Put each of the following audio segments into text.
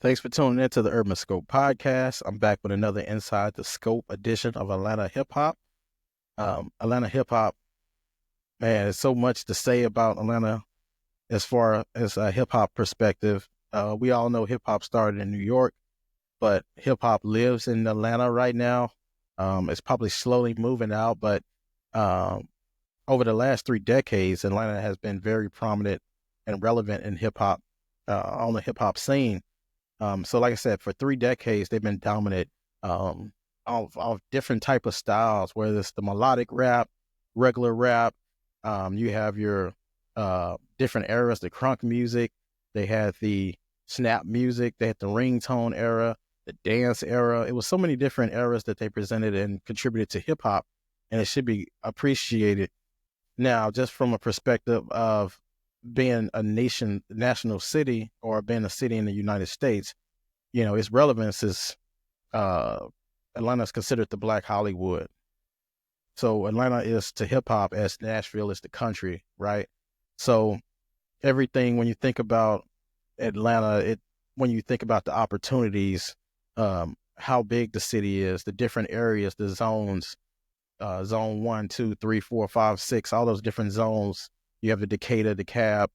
Thanks for tuning in to the Urban Scope podcast. I'm back with another Inside the Scope edition of Atlanta Hip Hop. Atlanta Hip Hop, man, there's so much to say about Atlanta as far as a hip hop perspective. We all know hip hop started in New York, but hip hop lives in Atlanta right now. It's probably slowly moving out, but um, over the last 3 decades, Atlanta has been very prominent and relevant in hip hop on the hip hop scene. So like I said, for 3 decades, they've been dominant of different type of styles, whether it's the melodic rap, regular rap. You have your different eras, the crunk music. They had the snap music. They had the ringtone era, the dance era. It was so many different eras that they presented and contributed to hip hop, and it should be appreciated. Now, just from a perspective of being a national city, or being a city in the United States, its relevance is uh, Atlanta's considered the Black Hollywood. So Atlanta is to hip hop as Nashville is to country, right? So everything when you think about Atlanta, when you think about the opportunities, how big the city is, the different areas, the zones, zone 1, 2, 3, 4, 5, 6, all those different zones. You have the Decatur, the Cab.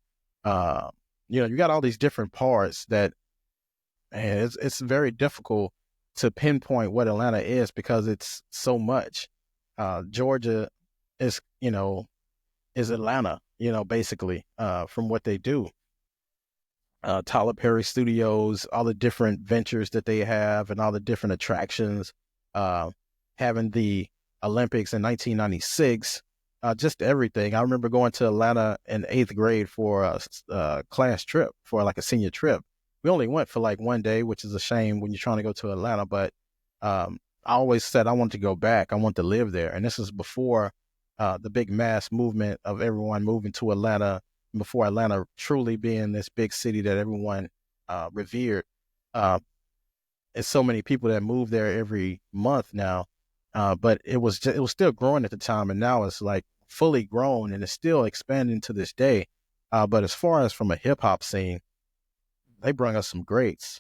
Uh, you got all these different parts that, and it's very difficult to pinpoint what Atlanta is because it's so much. Georgia is is Atlanta, basically from what they do. Tyler Perry Studios, all the different ventures that they have, and all the different attractions. Uh, Having the Olympics in 1996, just everything. I remember going to Atlanta in eighth grade for a class trip, for like a senior trip. We only went for like one day, which is a shame when you're trying to go to Atlanta. But I always said I want to go back. I want to live there. And this is before the big mass movement of everyone moving to Atlanta, before Atlanta truly being this big city that everyone revered. Uh, it's so many people that move there every month now, but it was still growing at the time, and now it's like fully grown and it's still expanding to this day. But as far as from a hip hop scene, they bring us some greats.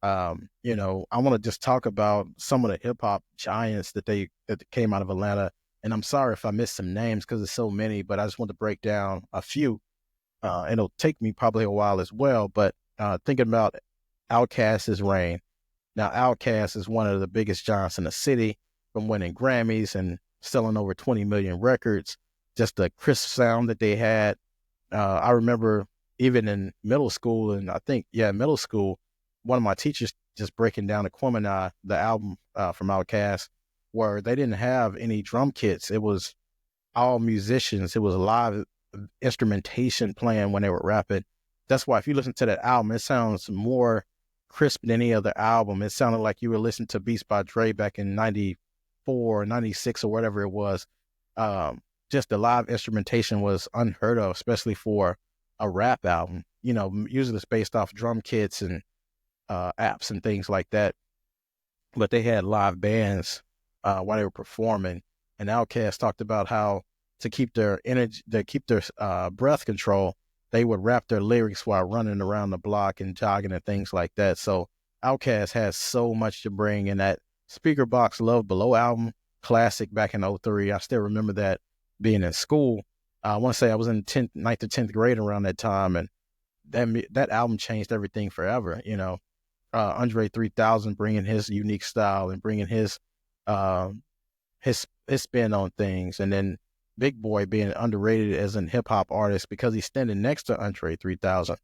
I want to just talk about some of the hip hop giants that came out of Atlanta. And I'm sorry if I missed some names because there's so many, but I just want to break down a few. It'll take me probably a while as well, but thinking about Outkast's reign. Now, Outkast is one of the biggest giants in the city, from winning Grammys and selling over 20 million records. Just the crisp sound that they had. I remember even in middle school, and I think, yeah, middle school, one of my teachers just breaking down Aquemini, the album from Outkast, where they didn't have any drum kits. It was all musicians. It was live instrumentation playing when they were rapping. That's why if you listen to that album, it sounds more crisp than any other album. It sounded like you were listening to Beats by Dre back in 94, 96, or whatever it was. Just the live instrumentation was unheard of, especially for a rap album. Usually it's based off drum kits and apps and things like that. But they had live bands while they were performing. And Outkast talked about how to keep their energy, to keep their breath control, they would rap their lyrics while running around the block and jogging and things like that. So Outkast has so much to bring. And that Speaker Box Love Below album, classic back in '03. I still remember that being in school. I want to say I was in 9th or 10th grade around that time. And that album changed everything forever. Andre 3000 bringing his unique style and bringing uh, his spin on things, and then Big Boy being underrated as an hip hop artist because he's standing next to Andre 3000.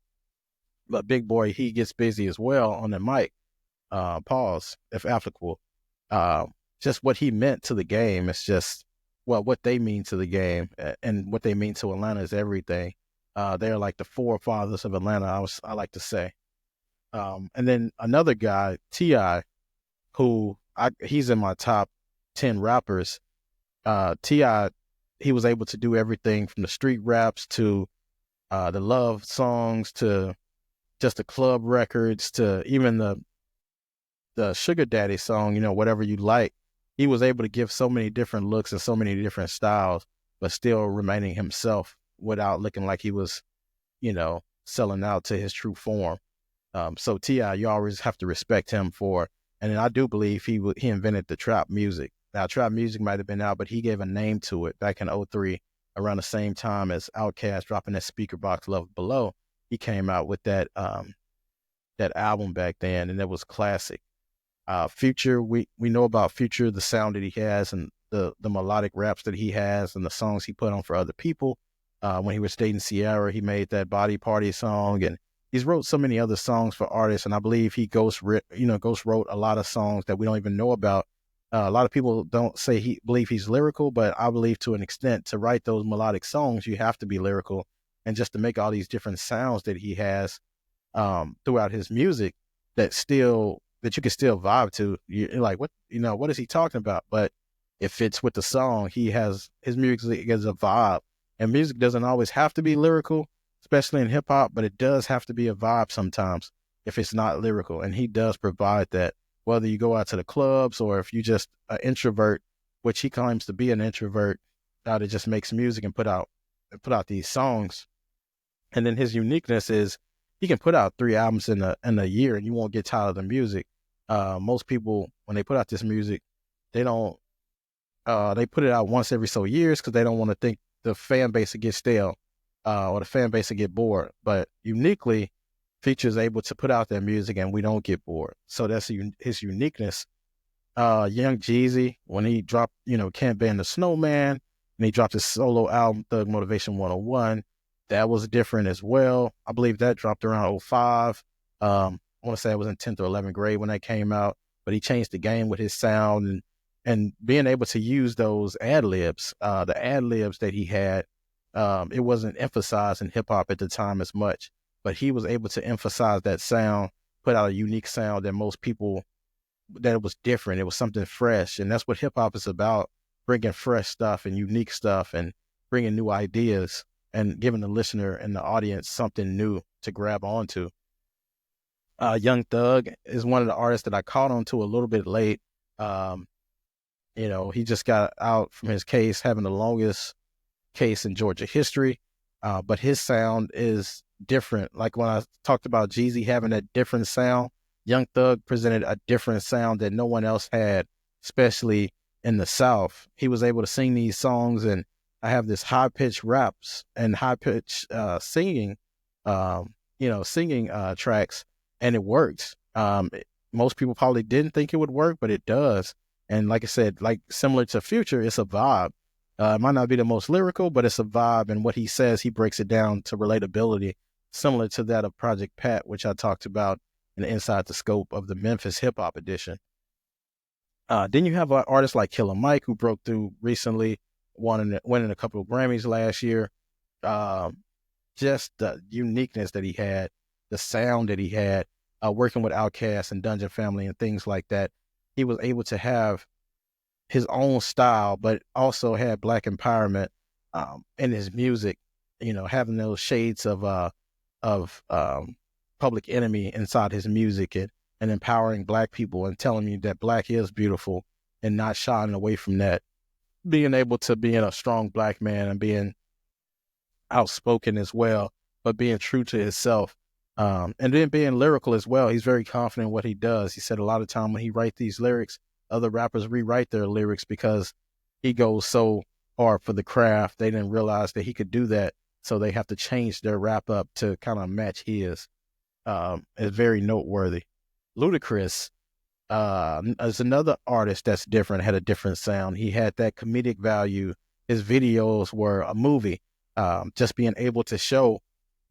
But Big Boy, he gets busy as well on the mic. Pause, if applicable. Uh, just what he meant to the game. It's just, well, what they mean to the game and what they mean to Atlanta is everything. They're like the forefathers of Atlanta, I like to say. And then another guy, T.I., who he's in my top 10 rappers. T.I., he was able to do everything from the street raps to the love songs to just the club records to even the Sugar Daddy song, whatever you like. He was able to give so many different looks and so many different styles, but still remaining himself without looking like he was, selling out to his true form. So T.I., you always have to respect him for, and then I do believe he invented the trap music. Now, trap music might have been out, but he gave a name to it back in '03, around the same time as Outkast dropping that Speaker Box Love Below. He came out with that album back then, and it was classic. Future, we know about Future, the sound that he has, and the melodic raps that he has, and the songs he put on for other people. When he was dating Ciara, he made that Body Party song, and he's wrote so many other songs for artists. And I believe he ghost wrote a lot of songs that we don't even know about. A lot of people don't say he believe he's lyrical, but I believe to an extent, to write those melodic songs, you have to be lyrical, and just to make all these different sounds that he has throughout his music that you can still vibe to. You're like, what is he talking about? But it fits with the song. His music is a vibe, and music doesn't always have to be lyrical, especially in hip hop, but it does have to be a vibe sometimes if it's not lyrical. And he does provide that, whether you go out to the clubs or if you just an introvert, which he claims to be an introvert, that just makes music and put out these songs. And then his uniqueness is he can put out 3 albums in a year and you won't get tired of the music. Most people, when they put out this music, they don't, they put it out once every so years because they don't want to think the fan base will get stale or the fan base will get bored. But uniquely, Future's able to put out that music and we don't get bored. So that's his uniqueness. Young Jeezy, when he dropped, Can't Ban the Snowman, and he dropped his solo album, Thug Motivation 101, that was different as well. I believe that dropped around '05. I want to say I was in 10th or 11th grade when that came out, but he changed the game with his sound and being able to use those ad-libs, the ad-libs that he had, it wasn't emphasized in hip-hop at the time as much, but he was able to emphasize that sound, put out a unique sound that most people, that it was different. It was something fresh, and that's what hip-hop is about, bringing fresh stuff and unique stuff and bringing new ideas and giving the listener and the audience something new to grab onto. Young Thug is one of the artists that I caught on to a little bit late. He just got out from his case, having the longest case in Georgia history. But his sound is different. Like when I talked about Jeezy having that different sound, Young Thug presented a different sound that no one else had, especially in the South. He was able to sing these songs, and I have this high-pitched raps and high-pitched singing tracks, and it works. Most people probably didn't think it would work, but it does. And like I said, like similar to Future, it's a vibe. It might not be the most lyrical, but it's a vibe. And what he says, he breaks it down to relatability, similar to that of Project Pat, which I talked about in Inside the Scope of the Memphis Hip Hop Edition. Then you have artists like Killer Mike, who broke through recently, winning a couple of Grammys last year. Just the uniqueness that he had, the sound that he had, working with Outkast and Dungeon Family and things like that. He was able to have his own style, but also had Black empowerment in his music. Having those shades of Public Enemy inside his music, and empowering Black people and telling you that Black is beautiful and not shying away from that. Being able to be a strong Black man and being outspoken as well, but being true to himself. And then being lyrical as well. He's very confident in what he does. He said a lot of time when he writes these lyrics, other rappers rewrite their lyrics because he goes so hard for the craft. They didn't realize that he could do that, so they have to change their rap up to kind of match his. It's very noteworthy. Ludacris is another artist that's different, had a different sound. He had that comedic value. His videos were a movie. Just being able to show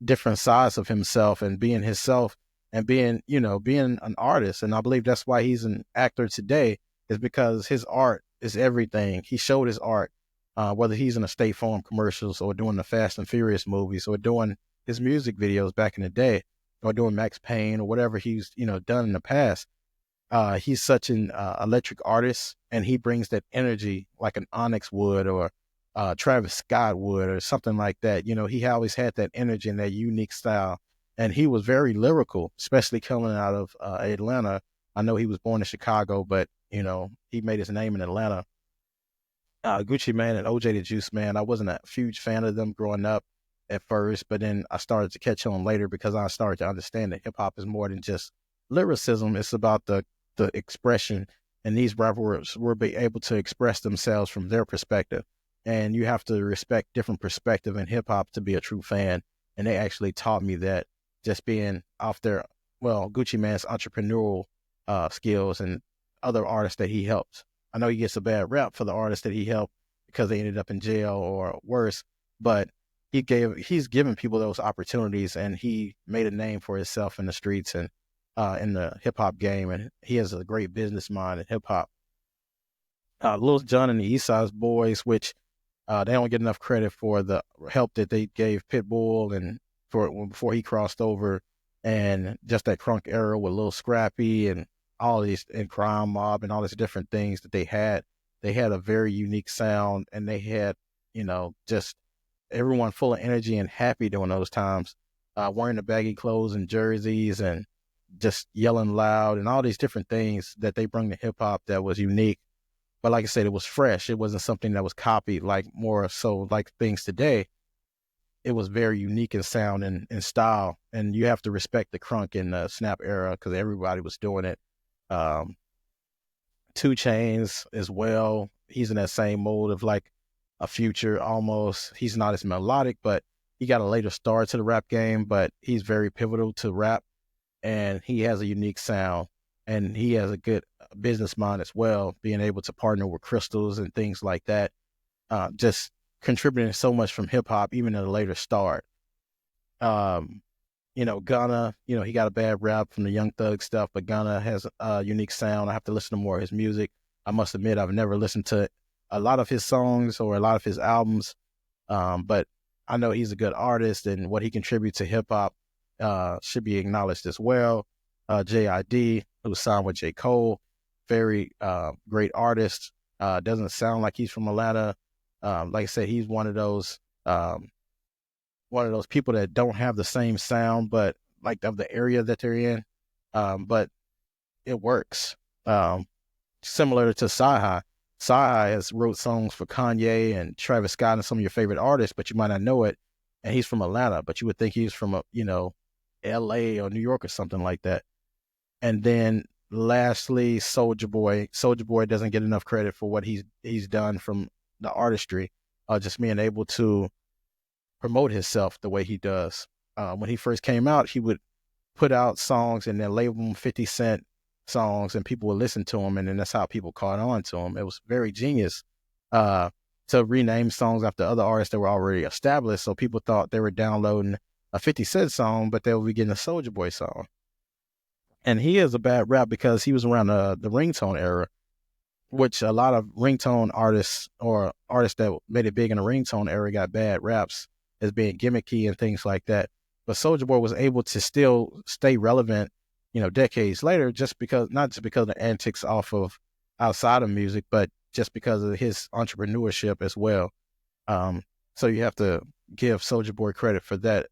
different sides of himself and being himself and being an artist. And I believe that's why he's an actor today, is because his art is everything. He showed his art, whether he's in a State Farm commercials or doing the Fast and Furious movies or doing his music videos back in the day or doing Max Payne or whatever he's, done in the past. He's such an electric artist, and he brings that energy like an Onyx would or Travis Scott would or something like that. He always had that energy and that unique style. And he was very lyrical, especially coming out of Atlanta. I know he was born in Chicago, but, he made his name in Atlanta. Gucci Mane and OJ the Juice Man, I wasn't a huge fan of them growing up. at first, but then I started to catch on later because I started to understand that hip hop is more than just lyricism. It's about the expression, and these rappers will be able to express themselves from their perspective. And you have to respect different perspective in hip hop to be a true fan. And they actually taught me that, just being off their, well, Gucci Mane's entrepreneurial skills and other artists that he helped. I know he gets a bad rap for the artists that he helped because they ended up in jail or worse, but he's given people those opportunities, and he made a name for himself in the streets and in the hip hop game, and he has a great business mind in hip hop. Lil Jon and the East Side Boys, which they don't get enough credit for the help that they gave Pitbull and before he crossed over, and just that crunk era with Lil Scrappy and all these, and Crime Mob and all these different things that they had. They had a very unique sound, and they had, just everyone full of energy and happy during those times, wearing the baggy clothes and jerseys and just yelling loud and all these different things that they bring to hip hop that was unique. But like I said, it was fresh. It wasn't something that was copied, like more so like things today. It was very unique in sound and in style. And you have to respect the crunk and the snap era because everybody was doing it. 2 Chainz as well. He's in that same mold of like a Future almost. He's not as melodic, but he got a later start to the rap game, but he's very pivotal to rap, and he has a unique sound, and he has a good business mind as well, being able to partner with crystals and things like that. Just contributing so much from hip hop, even at a later start. Gunna, he got a bad rap from the Young Thug stuff, but Gunna has a unique sound. I have to listen to more of his music. I must admit, I've never listened to a lot of his songs or a lot of his albums, but I know he's a good artist, and what he contributes to hip hop should be acknowledged as well. J.I.D., who signed with J. Cole, very great artist. Doesn't sound like he's from Atlanta. Like I said, he's one of those people that don't have the same sound, but like of the area that they're in. But it works. Similar to Sci-Hi. Sci-Hi has wrote songs for Kanye and Travis Scott and some of your favorite artists, but you might not know it. And he's from Atlanta, but you would think he's from LA or New York or something like that. And then lastly, Soulja Boy. Soulja Boy doesn't get enough credit for what he's done from the artistry, just being able to promote himself the way he does. When he first came out, he would put out songs and then label them 50 Cent songs, and people would listen to him, and then that's how people caught on to him. It was very genius to rename songs after other artists that were already established, so people thought they were downloading a 50 Cent song, but they would be getting a Soulja Boy song. And he has a bad rap because he was around the ringtone era, which a lot of ringtone artists or artists that made it big in the ringtone era got bad raps as being gimmicky and things like that. But Soulja Boy was able to still stay relevant, decades later, not just because of the antics outside of music, but just because of his entrepreneurship as well. So you have to give Soulja Boy credit for that.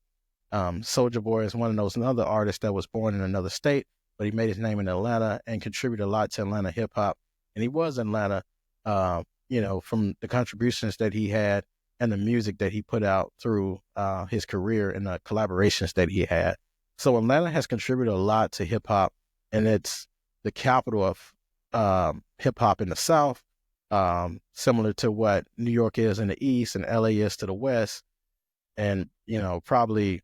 Soulja Boy is one of those another artists that was born in another state, but he made his name in Atlanta and contributed a lot to Atlanta hip hop. And he was in Atlanta, from the contributions that he had and the music that he put out through his career and the collaborations that he had. So Atlanta has contributed a lot to hip hop, and it's the capital of hip hop in the South, similar to what New York is in the East and LA is to the West. And, probably,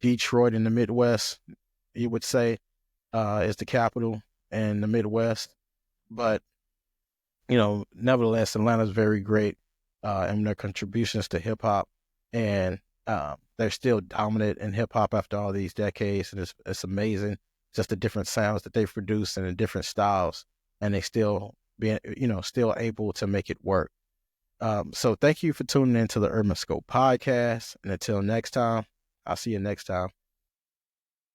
Detroit in the Midwest, you would say, is the capital in the Midwest. But, nevertheless, Atlanta's very great in their contributions to hip hop, and they're still dominant in hip hop after all these decades, and it's amazing just the different sounds that they've produced and the different styles, and they still still able to make it work. So thank you for tuning into the Urban Scope podcast, and until next time, I'll see you next time.